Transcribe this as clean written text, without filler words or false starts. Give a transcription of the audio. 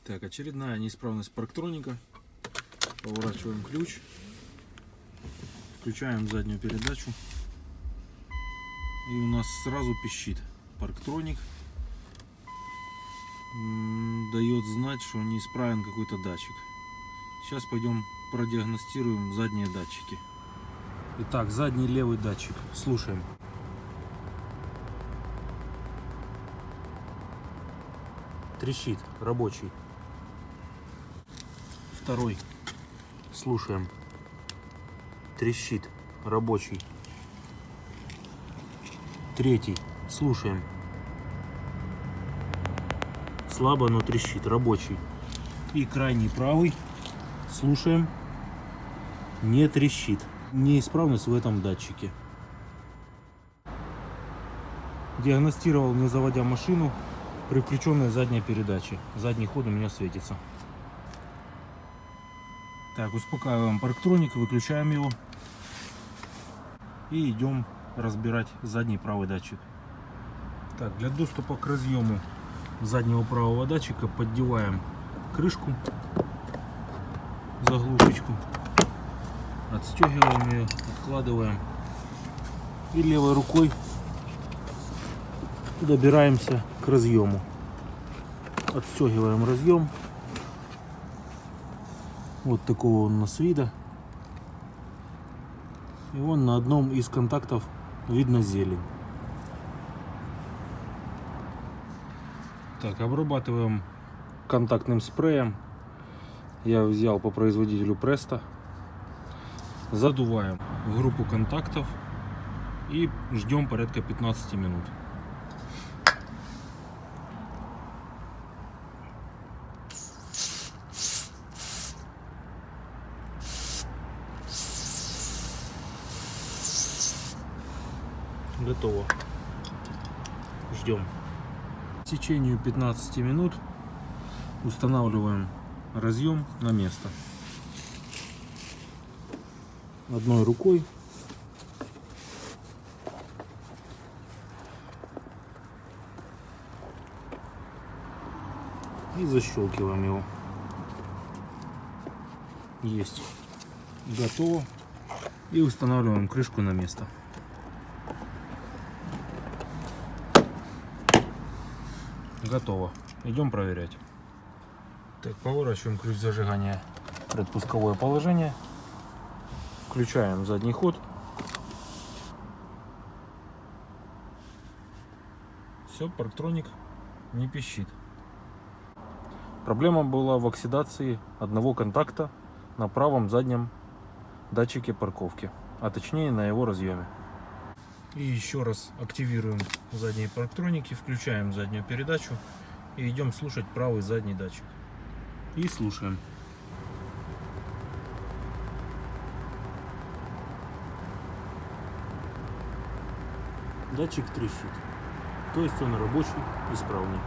Так, очередная неисправность парктроника. Поворачиваем ключ, включаем заднюю передачу, и у нас сразу пищит парктроник, дает знать, что неисправен какой-то датчик. Сейчас пойдем продиагностируем задние датчики. Итак, задний левый датчик, слушаем. Трещит, рабочий. Второй, слушаем. Трещит, рабочий. Третий, слушаем. Слабо, но трещит, рабочий. И крайний правый, слушаем. Не трещит. Неисправность в этом датчике. Диагностировал, не заводя машину, при включенной задней передаче. Задний ход у меня светится. Так, успокаиваем парктроник, выключаем его и идем разбирать задний правый датчик. Так, для доступа к разъему заднего правого датчика поддеваем крышку, заглушечку, отстегиваем ее, откладываем и левой рукой добираемся к разъему. Отстегиваем разъем. Вот такого он у нас вида. И вон на одном из контактов видно зелень. Так, обрабатываем контактным спреем. Я взял по производителю Presto. Задуваем в группу контактов и ждем порядка 15 минут. Готово. Ждем. В течение 15 минут устанавливаем разъем на место. Одной рукой. И защелкиваем его. Есть. Готово. И устанавливаем крышку на место. Готово. Идем проверять. Так, поворачиваем ключ зажигания в предпусковое положение. Включаем задний ход. Все, парктроник не пищит. Проблема была в оксидации одного контакта на правом заднем датчике парковки, а точнее на его разъеме. И еще раз активируем задние парктроники, включаем заднюю передачу и идем слушать правый задний датчик. И слушаем. Датчик трещит, то есть он рабочий, исправный.